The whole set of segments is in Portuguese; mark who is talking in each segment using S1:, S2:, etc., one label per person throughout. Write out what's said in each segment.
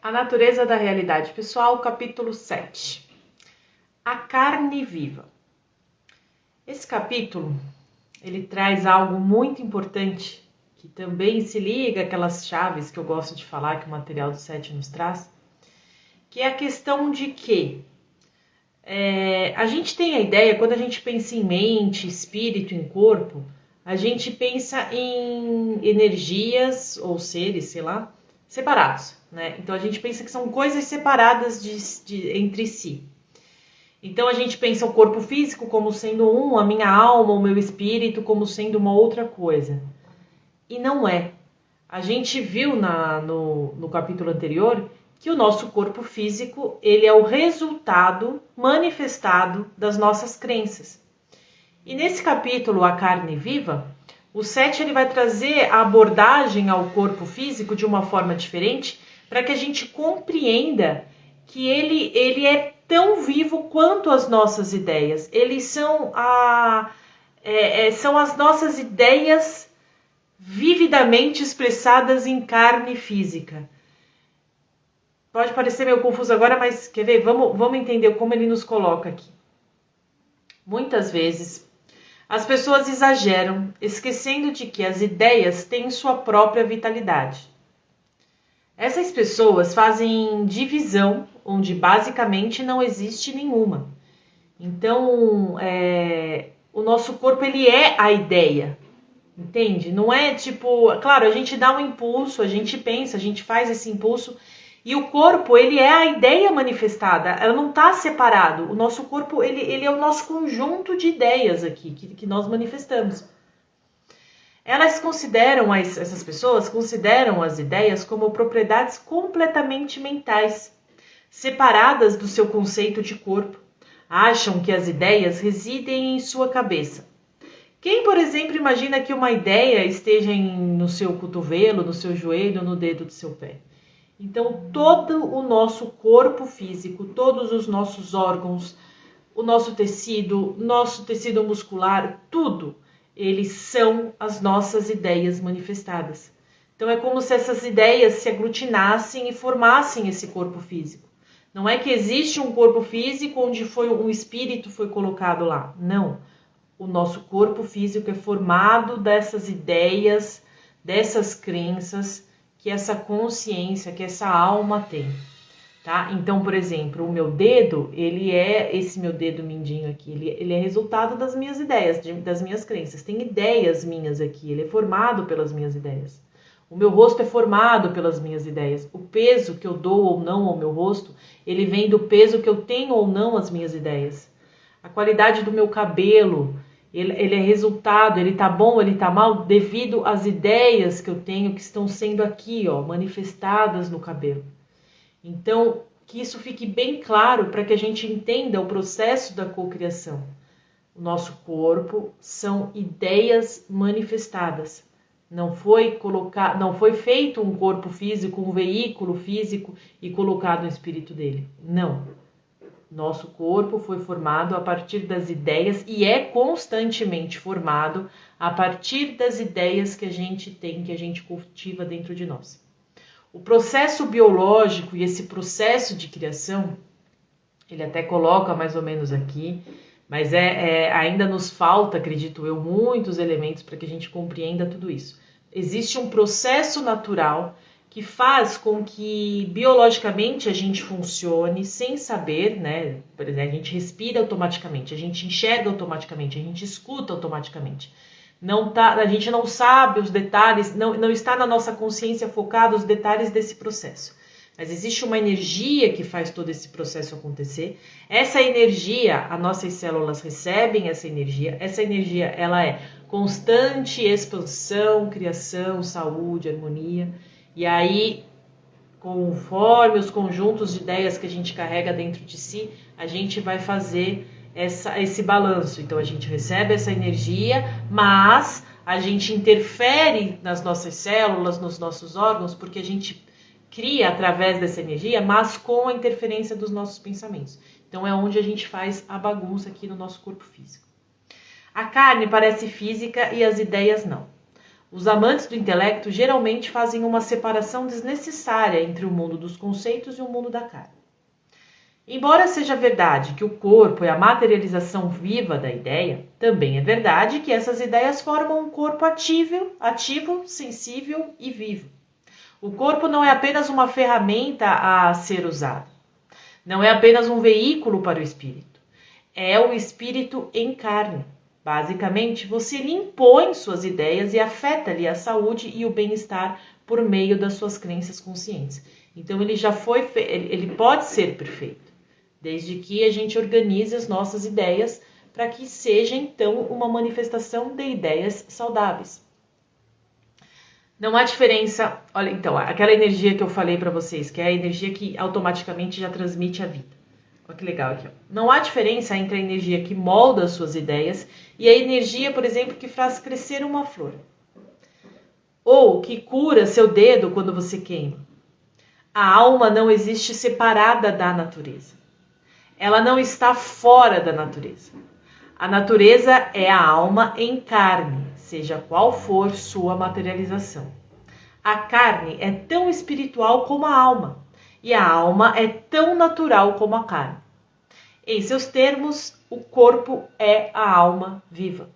S1: A natureza da realidade pessoal, capítulo 7. A carne viva. Esse capítulo, ele traz algo muito importante, que também se liga àquelas chaves que eu gosto de falar, que o material do 7 nos traz, que é a questão de que a gente tem a ideia, quando a gente pensa em mente, espírito, em corpo, a gente pensa em energias ou seres, sei lá, separados, né? Então a gente pensa que são coisas separadas entre si. Então a gente pensa o corpo físico como sendo a minha alma, o meu espírito como sendo uma outra coisa. E não é. A gente viu no capítulo anterior que o nosso corpo físico ele é o resultado manifestado das nossas crenças. E nesse capítulo, A Carne Viva, o 7 ele vai trazer a abordagem ao corpo físico de uma forma diferente para que a gente compreenda que ele é tão vivo quanto as nossas ideias. Eles são as nossas ideias vividamente expressadas em carne física. Pode parecer meio confuso agora, mas quer ver? Vamos entender como ele nos coloca aqui. Muitas vezes, as pessoas exageram, esquecendo de que as ideias têm sua própria vitalidade. Essas pessoas fazem divisão onde basicamente não existe nenhuma. Então, o nosso corpo ele é a ideia, entende? Não é tipo, claro, a gente dá um impulso, a gente pensa, a gente faz esse impulso e o corpo ele é a ideia manifestada, ela não está separado. O nosso corpo ele é o nosso conjunto de ideias aqui que nós manifestamos. Essas pessoas consideram as ideias como propriedades completamente mentais, separadas do seu conceito de corpo. Acham que as ideias residem em sua cabeça. Quem, por exemplo, imagina que uma ideia esteja no seu cotovelo, no seu joelho, no dedo do seu pé? Então, todo o nosso corpo físico, todos os nossos órgãos, o nosso tecido muscular, tudo, eles são as nossas ideias manifestadas. Então, é como se essas ideias se aglutinassem e formassem esse corpo físico. Não é que existe um corpo físico onde um espírito foi colocado lá. Não. O nosso corpo físico é formado dessas ideias, dessas crenças, que essa consciência, que essa alma tem, tá? Então, por exemplo, o meu dedo, esse meu dedo mindinho aqui, ele é resultado das minhas ideias, das minhas crenças. Tem ideias minhas aqui, ele é formado pelas minhas ideias. O meu rosto é formado pelas minhas ideias. O peso que eu dou ou não ao meu rosto, ele vem do peso que eu tenho ou não às minhas ideias. A qualidade do meu cabelo, ele é resultado, ele tá bom, ele tá mal, devido às ideias que eu tenho que estão sendo aqui, ó, manifestadas no cabelo. Então, que isso fique bem claro para que a gente entenda o processo da cocriação. O nosso corpo são ideias manifestadas. Não foi feito um corpo físico, um veículo físico e colocado no espírito dele. Não. Nosso corpo foi formado a partir das ideias e é constantemente formado a partir das ideias que a gente tem, que a gente cultiva dentro de nós. O processo biológico e esse processo de criação, ele até coloca mais ou menos aqui, mas ainda nos falta, acredito eu, muitos elementos para que a gente compreenda tudo isso. Existe um processo natural que faz com que biologicamente a gente funcione sem saber, né? Por exemplo, a gente respira automaticamente, a gente enxerga automaticamente, a gente escuta automaticamente. A gente não sabe os detalhes, não está na nossa consciência focada os detalhes desse processo. Mas existe uma energia que faz todo esse processo acontecer. Essa energia, as nossas células recebem essa energia ela é constante expansão, criação, saúde, harmonia. E aí, conforme os conjuntos de ideias que a gente carrega dentro de si, a gente vai fazer esse balanço. Então, a gente recebe essa energia, mas a gente interfere nas nossas células, nos nossos órgãos, porque a gente cria através dessa energia, mas com a interferência dos nossos pensamentos. Então, é onde a gente faz a bagunça aqui no nosso corpo físico. A carne parece física e as ideias não. Os amantes do intelecto geralmente fazem uma separação desnecessária entre o mundo dos conceitos e o mundo da carne. Embora seja verdade que o corpo é a materialização viva da ideia, também é verdade que essas ideias formam um corpo ativo, sensível e vivo. O corpo não é apenas uma ferramenta a ser usada. Não é apenas um veículo para o espírito. É o espírito em carne. Basicamente, você lhe impõe suas ideias e afeta-lhe a saúde e o bem-estar por meio das suas crenças conscientes. Então ele pode ser perfeito, desde que a gente organize as nossas ideias para que seja então uma manifestação de ideias saudáveis. Não há diferença, olha, então, aquela energia que eu falei para vocês, que é a energia que automaticamente já transmite a vida. Olha que legal aqui, ó. Não há diferença entre a energia que molda as suas ideias e a energia, por exemplo, que faz crescer uma flor. Ou que cura seu dedo quando você queima. A alma não existe separada da natureza. Ela não está fora da natureza. A natureza é a alma em carne, seja qual for sua materialização. A carne é tão espiritual como a alma, e a alma é tão natural como a carne. Em seus termos, o corpo é a alma viva.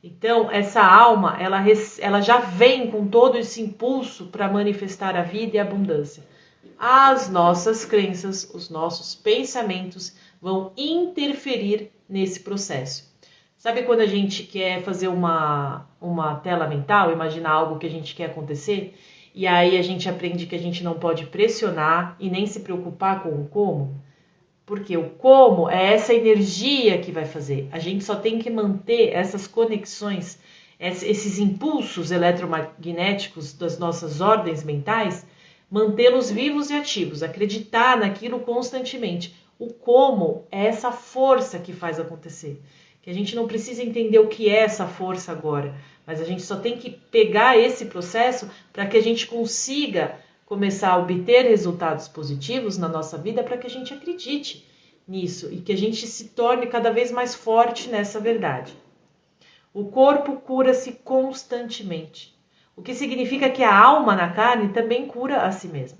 S1: Então, essa alma, ela já vem com todo esse impulso para manifestar a vida e a abundância. As nossas crenças, os nossos pensamentos vão interferir nesse processo. Sabe quando a gente quer fazer uma tela mental, imaginar algo que a gente quer acontecer, e aí a gente aprende que a gente não pode pressionar e nem se preocupar com o como? Porque o como é essa energia que vai fazer. A gente só tem que manter essas conexões, esses impulsos eletromagnéticos das nossas ordens mentais, mantê-los vivos e ativos, acreditar naquilo constantemente. O como é essa força que faz acontecer. Que a gente não precisa entender o que é essa força agora, mas a gente só tem que pegar esse processo para que a gente consiga começar a obter resultados positivos na nossa vida, para que a gente acredite nisso e que a gente se torne cada vez mais forte nessa verdade. O corpo cura-se constantemente, o que significa que a alma na carne também cura a si mesma.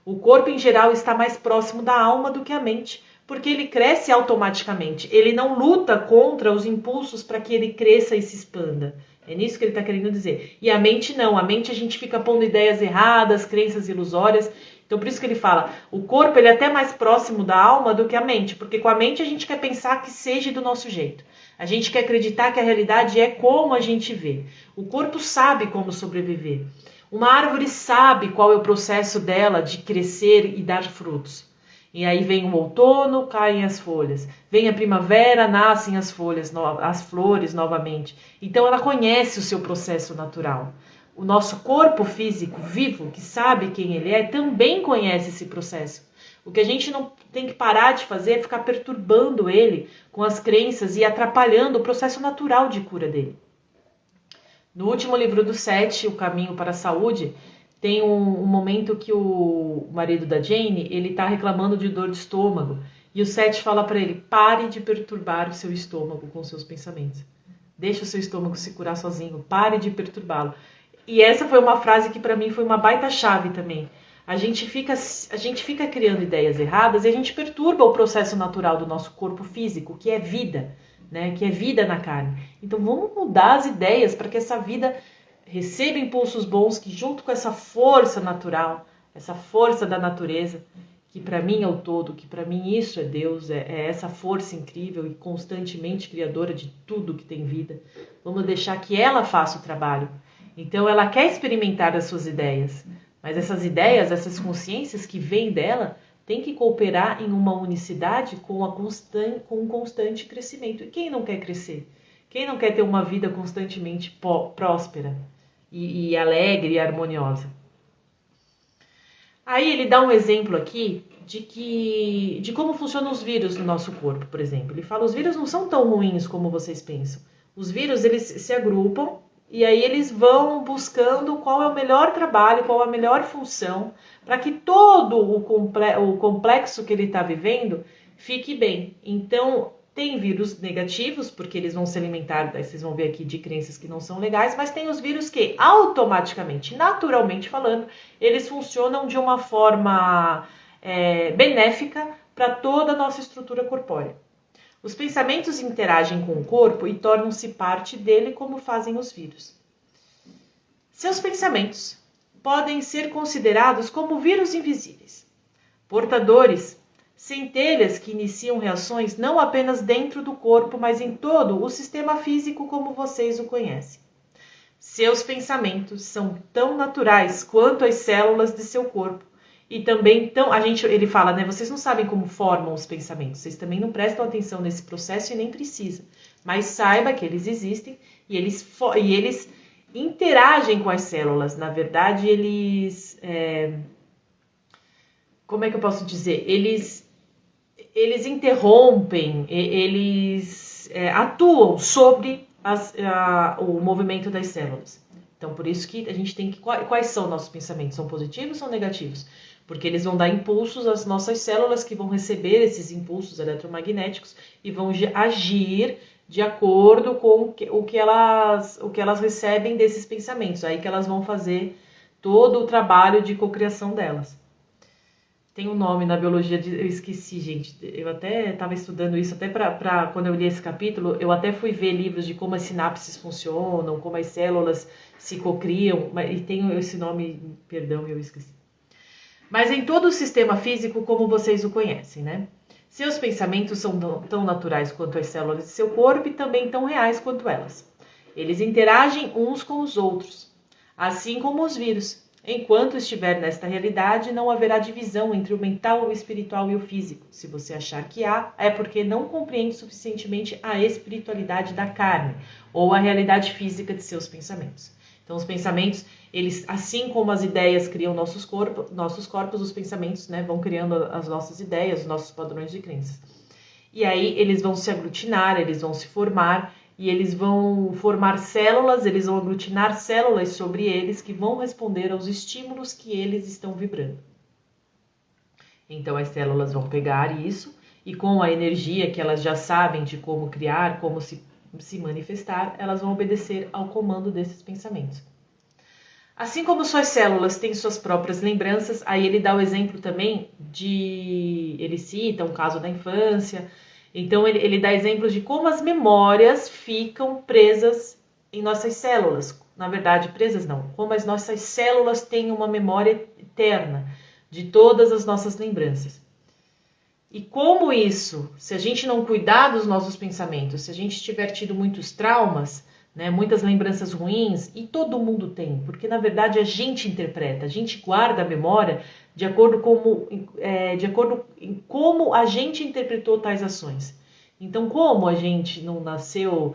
S1: O corpo em geral está mais próximo da alma do que a mente, porque ele cresce automaticamente. Ele não luta contra os impulsos para que ele cresça e se expanda. É nisso que ele está querendo dizer. E a mente não. A mente a gente fica pondo ideias erradas, crenças ilusórias. Então por isso que ele fala, o corpo ele é até mais próximo da alma do que a mente, porque com a mente a gente quer pensar que seja do nosso jeito. A gente quer acreditar que a realidade é como a gente vê. O corpo sabe como sobreviver. Uma árvore sabe qual é o processo dela de crescer e dar frutos. E aí vem o outono, caem as folhas. Vem a primavera, nascem as folhas, as flores novamente. Então ela conhece o seu processo natural. O nosso corpo físico vivo, que sabe quem ele é, também conhece esse processo. O que a gente não tem que parar de fazer é ficar perturbando ele com as crenças e atrapalhando o processo natural de cura dele. No último livro do Seth, O Caminho para a Saúde, tem um momento que o marido da Jane, ele está reclamando de dor de estômago. E o Seth fala para ele, pare de perturbar o seu estômago com seus pensamentos. Deixa o seu estômago se curar sozinho, pare de perturbá-lo. E essa foi uma frase que para mim foi uma baita chave também. A gente fica criando ideias erradas e a gente perturba o processo natural do nosso corpo físico, que é vida, né? Que é vida na carne. Então vamos mudar as ideias para que essa vida receba impulsos bons que junto com essa força natural, essa força da natureza, que para mim é o todo, que para mim isso é Deus, é essa força incrível e constantemente criadora de tudo que tem vida. Vamos deixar que ela faça o trabalho. Então ela quer experimentar as suas ideias, mas essas ideias, essas consciências que vêm dela, tem que cooperar em uma unicidade com um constante crescimento. E quem não quer crescer? Quem não quer ter uma vida constantemente próspera e alegre e harmoniosa? Aí ele dá um exemplo aqui de como funcionam os vírus no nosso corpo, por exemplo. Ele fala, os vírus não são tão ruins como vocês pensam. Os vírus, eles se agrupam e aí eles vão buscando qual é o melhor trabalho, qual é a melhor função, para que todo o complexo que ele está vivendo fique bem. Então, Tem vírus negativos, porque eles vão se alimentar, daí vocês vão ver aqui, de crenças que não são legais, mas tem os vírus que, automaticamente, naturalmente falando, eles funcionam de uma forma benéfica para toda a nossa estrutura corpórea. Os pensamentos interagem com o corpo e tornam-se parte dele, como fazem os vírus. Seus pensamentos podem ser considerados como vírus invisíveis, portadores, centelhas que iniciam reações não apenas dentro do corpo, mas em todo o sistema físico como vocês o conhecem. Seus pensamentos são tão naturais quanto as células de seu corpo. E também ele fala, né? Vocês não sabem como formam os pensamentos, vocês também não prestam atenção nesse processo e nem precisa. Mas saiba que eles existem e eles interagem com as células. Na verdade, como é que eu posso dizer? Eles interrompem, eles atuam sobre o movimento das células. Então, por isso que a gente tem que... Quais são nossos pensamentos? São positivos ou negativos? Porque eles vão dar impulsos às nossas células, que vão receber esses impulsos eletromagnéticos e vão agir de acordo com o que elas recebem desses pensamentos. Aí que elas vão fazer todo o trabalho de cocriação delas. Tem um nome na biologia, eu esqueci, gente. Eu até estava estudando isso, até para quando eu li esse capítulo, eu até fui ver livros de como as sinapses funcionam, como as células se cocriam, e tem esse nome, perdão, eu esqueci. Mas em todo o sistema físico, como vocês o conhecem, né? Seus pensamentos são tão naturais quanto as células de seu corpo e também tão reais quanto elas. Eles interagem uns com os outros, assim como os vírus. Enquanto estiver nesta realidade, não haverá divisão entre o mental, o espiritual e o físico. Se você achar que há, é porque não compreende suficientemente a espiritualidade da carne ou a realidade física de seus pensamentos. Então, os pensamentos, eles, assim como as ideias criam nossos corpos, os pensamentos, né, vão criando as nossas ideias, os nossos padrões de crenças. E aí, eles vão se aglutinar, eles vão se formar, e eles vão formar células, eles vão aglutinar células sobre eles que vão responder aos estímulos que eles estão vibrando. Então, as células vão pegar isso, e com a energia que elas já sabem de como criar, como se manifestar, elas vão obedecer ao comando desses pensamentos. Assim como suas células têm suas próprias lembranças, aí ele dá o exemplo também ele cita um caso da infância, então ele dá exemplos de como as memórias ficam presas em nossas células. Na verdade, presas não, como as nossas células têm uma memória eterna de todas as nossas lembranças. E como isso, se a gente não cuidar dos nossos pensamentos, se a gente tiver tido muitos traumas, né, muitas lembranças ruins, e todo mundo tem, porque na verdade a gente interpreta, a gente guarda a memória de acordo em como a gente interpretou tais ações. Então, como a gente não nasceu,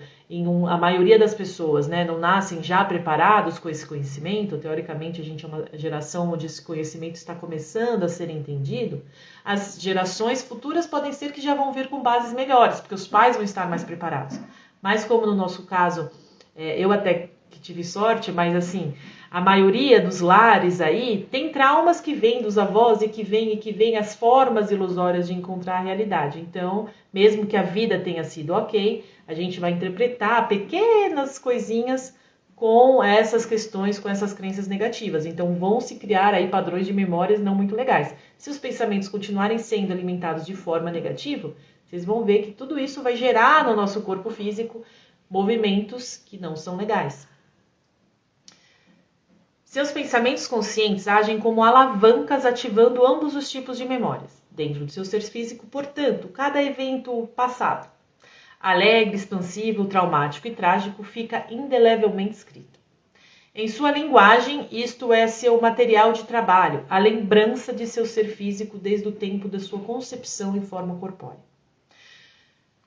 S1: a maioria das pessoas, né, não nascem já preparados com esse conhecimento, teoricamente a gente é uma geração onde esse conhecimento está começando a ser entendido, as gerações futuras podem ser que já vão vir com bases melhores, porque os pais vão estar mais preparados. Mas como no nosso caso, eu até que tive sorte, mas assim, a maioria dos lares aí tem traumas que vêm dos avós e que vêm as formas ilusórias de encontrar a realidade. Então, mesmo que a vida tenha sido ok, a gente vai interpretar pequenas coisinhas com essas questões, com essas crenças negativas. Então, vão se criar aí padrões de memórias não muito legais. Se os pensamentos continuarem sendo alimentados de forma negativa, vocês vão ver que tudo isso vai gerar no nosso corpo físico movimentos que não são legais. Seus pensamentos conscientes agem como alavancas ativando ambos os tipos de memórias. Dentro do seu ser físico, portanto, cada evento passado, alegre, expansivo, traumático e trágico, fica indelevelmente escrito. Em sua linguagem, isto é seu material de trabalho, a lembrança de seu ser físico desde o tempo da sua concepção em forma corpórea.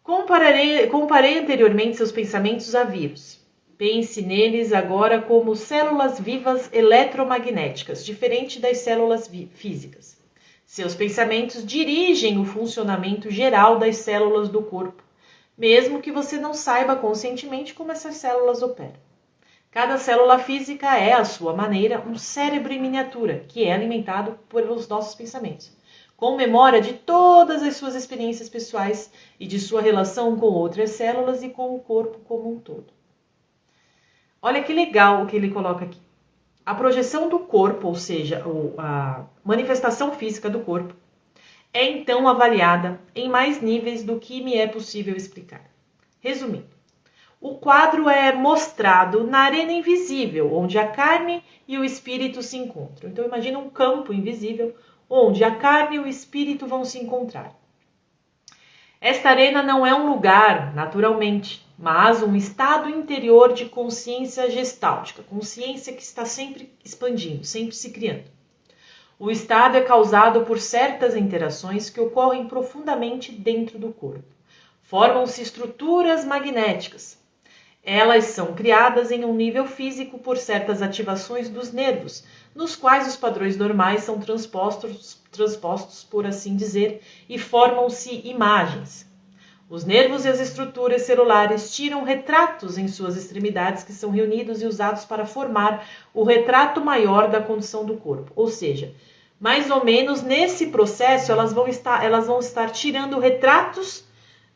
S1: Comparei anteriormente seus pensamentos a vírus. Pense neles agora como células vivas eletromagnéticas, diferente das células físicas. Seus pensamentos dirigem o funcionamento geral das células do corpo, mesmo que você não saiba conscientemente como essas células operam. Cada célula física é, à sua maneira, um cérebro em miniatura, que é alimentado pelos nossos pensamentos, com memória de todas as suas experiências pessoais e de sua relação com outras células e com o corpo como um todo. Olha que legal o que ele coloca aqui. A projeção do corpo, ou seja, a manifestação física do corpo, é então avaliada em mais níveis do que me é possível explicar. Resumindo, o quadro é mostrado na arena invisível, onde a carne e o espírito se encontram. Então imagina um campo invisível, onde a carne e o espírito vão se encontrar. Esta arena não é um lugar, naturalmente, mas um estado interior de consciência gestáltica, consciência que está sempre expandindo, sempre se criando. O estado é causado por certas interações que ocorrem profundamente dentro do corpo. Formam-se estruturas magnéticas. Elas são criadas em um nível físico por certas ativações dos nervos, nos quais os padrões normais são transpostos, por assim dizer, e formam-se imagens. Os nervos e as estruturas celulares tiram retratos em suas extremidades que são reunidos e usados para formar o retrato maior da condição do corpo. Ou seja, mais ou menos nesse processo elas vão estar tirando retratos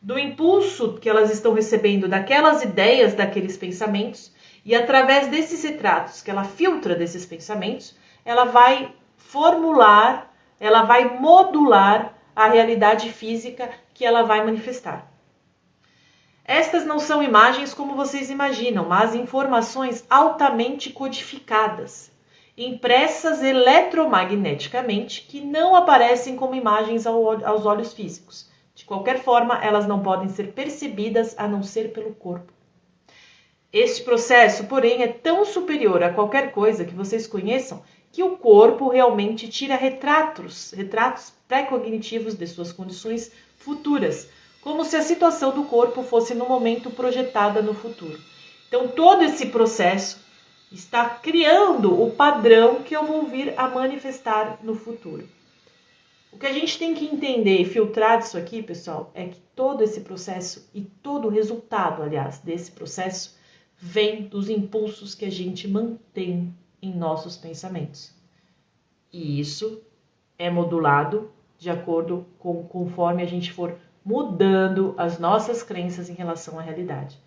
S1: do impulso que elas estão recebendo daquelas ideias, daqueles pensamentos, e através desses retratos que ela filtra desses pensamentos, ela vai formular, ela vai modular a realidade física que ela vai manifestar. Estas não são imagens como vocês imaginam, mas informações altamente codificadas, impressas eletromagneticamente, que não aparecem como imagens aos olhos físicos. De qualquer forma, elas não podem ser percebidas a não ser pelo corpo. Este processo, porém, é tão superior a qualquer coisa que vocês conheçam que o corpo realmente tira retratos pré-cognitivos de suas condições futuras, como se a situação do corpo fosse no momento projetada no futuro. Então, todo esse processo está criando o padrão que eu vou vir a manifestar no futuro. O que a gente tem que entender e filtrar disso aqui, pessoal, é que todo esse processo e todo o resultado, aliás, desse processo, vem dos impulsos que a gente mantém em nossos pensamentos. E isso é modulado de acordo com conforme a gente for mudando as nossas crenças em relação à realidade.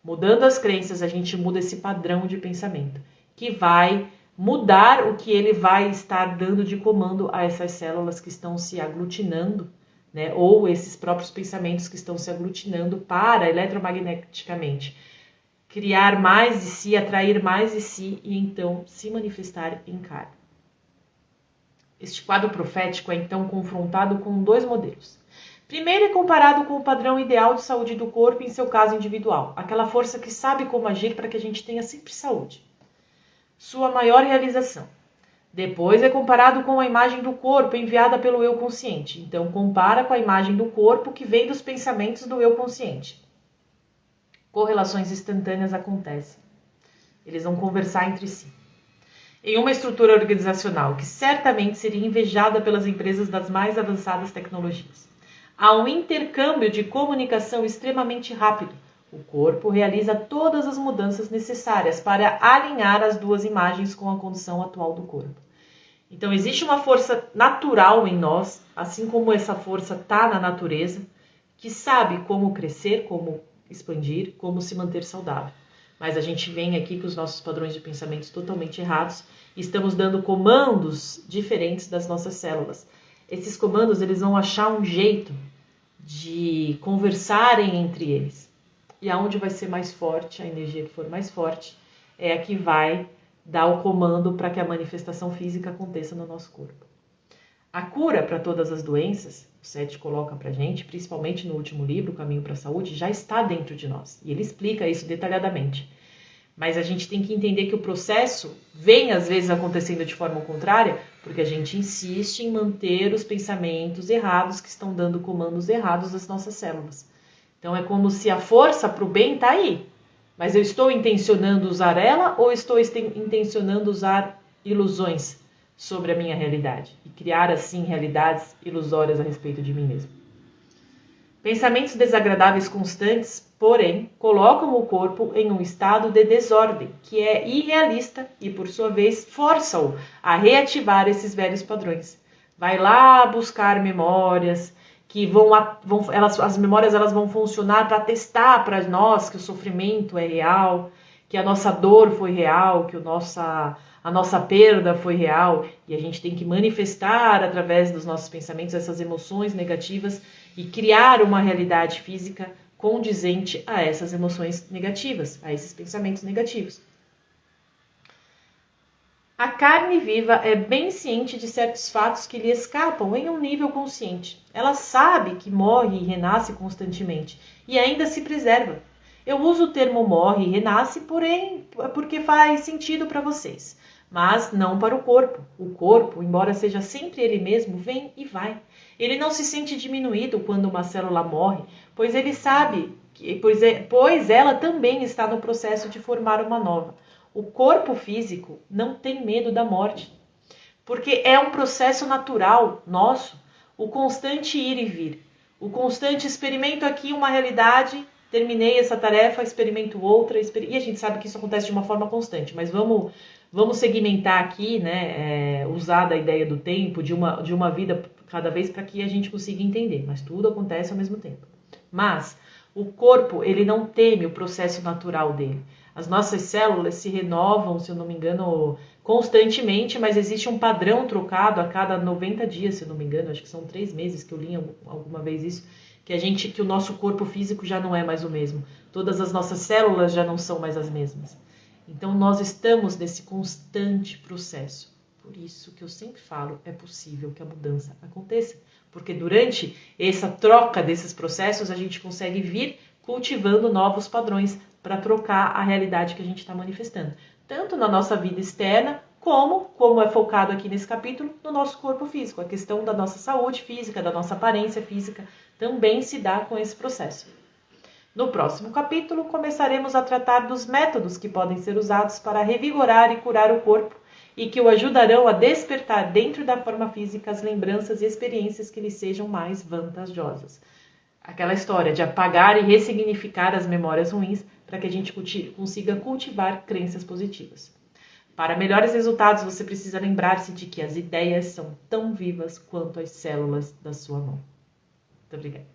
S1: Mudando as crenças, a gente muda esse padrão de pensamento, que vai mudar o que ele vai estar dando de comando a essas células que estão se aglutinando, né? Ou esses próprios pensamentos que estão se aglutinando para, eletromagneticamente, criar mais de si, atrair mais de si e então se manifestar em carne. Este quadro profético é então confrontado com dois modelos. Primeiro é comparado com o padrão ideal de saúde do corpo em seu caso individual, aquela força que sabe como agir para que a gente tenha sempre saúde. Sua maior realização. Depois é comparado com a imagem do corpo enviada pelo eu consciente. Então compara com a imagem do corpo que vem dos pensamentos do eu consciente. Correlações instantâneas acontecem. Eles vão conversar entre si. Em uma estrutura organizacional que certamente seria invejada pelas empresas das mais avançadas tecnologias. Há um intercâmbio de comunicação extremamente rápido. O corpo realiza todas as mudanças necessárias para alinhar as duas imagens com a condição atual do corpo. Então existe uma força natural em nós, assim como essa força está na natureza, que sabe como crescer, como expandir, como se manter saudável. Mas a gente vem aqui com os nossos padrões de pensamentos totalmente errados e estamos dando comandos diferentes das nossas células. Esses comandos eles vão achar um jeito de conversarem entre eles. E aonde vai ser mais forte, a energia que for mais forte, é a que vai dar o comando para que a manifestação física aconteça no nosso corpo. A cura para todas as doenças, o Seth coloca para a gente, principalmente no último livro, O Caminho para a Saúde, já está dentro de nós. E ele explica isso detalhadamente. Mas a gente tem que entender que o processo vem, às vezes, acontecendo de forma contrária, porque a gente insiste em manter os pensamentos errados que estão dando comandos errados às nossas células. Então é como se a força para o bem está aí, mas eu estou intencionando usar ela ou estou intencionando usar ilusões sobre a minha realidade e criar assim realidades ilusórias a respeito de mim mesmo. Pensamentos desagradáveis constantes, porém, colocam o corpo em um estado de desordem, que é irrealista e, por sua vez, força-o a reativar esses velhos padrões. Vai lá buscar memórias que as memórias elas vão funcionar para testar para nós que o sofrimento é real, que a nossa dor foi real, que a nossa perda foi real, e a gente tem que manifestar através dos nossos pensamentos essas emoções negativas e criar uma realidade física condizente a essas emoções negativas, a esses pensamentos negativos. A carne viva é bem ciente de certos fatos que lhe escapam em um nível consciente. Ela sabe que morre e renasce constantemente e ainda se preserva. Eu uso o termo morre e renasce, porém, porque faz sentido para vocês, mas não para o corpo. O corpo, embora seja sempre ele mesmo, vem e vai. Ele não se sente diminuído quando uma célula morre, pois ele sabe, pois ela também está no processo de formar uma nova. O corpo físico não tem medo da morte, porque é um processo natural nosso, o constante ir e vir, o constante experimento aqui uma realidade, terminei essa tarefa, experimento outra, e a gente sabe que isso acontece de uma forma constante, mas vamos segmentar aqui, né, usar da ideia do tempo, de uma vida cada vez para que a gente consiga entender, mas tudo acontece ao mesmo tempo. Mas o corpo, ele não teme o processo natural dele. As nossas células se renovam, se eu não me engano, constantemente, mas existe um padrão trocado a cada 90 dias, se eu não me engano, acho que são 3 meses que eu li alguma vez isso, que o nosso corpo físico já não é mais o mesmo. Todas as nossas células já não são mais as mesmas. Então nós estamos nesse constante processo. Por isso que eu sempre falo, é possível que a mudança aconteça. Porque durante essa troca desses processos, a gente consegue vir cultivando novos padrões para trocar a realidade que a gente está manifestando. Tanto na nossa vida externa, como é focado aqui nesse capítulo, no nosso corpo físico. A questão da nossa saúde física, da nossa aparência física, também se dá com esse processo. No próximo capítulo, começaremos a tratar dos métodos que podem ser usados para revigorar e curar o corpo e que o ajudarão a despertar dentro da forma física as lembranças e experiências que lhe sejam mais vantajosas. Aquela história de apagar e ressignificar as memórias ruins para que a gente consiga cultivar crenças positivas. Para melhores resultados, você precisa lembrar-se de que as ideias são tão vivas quanto as células da sua mão. Muito obrigada.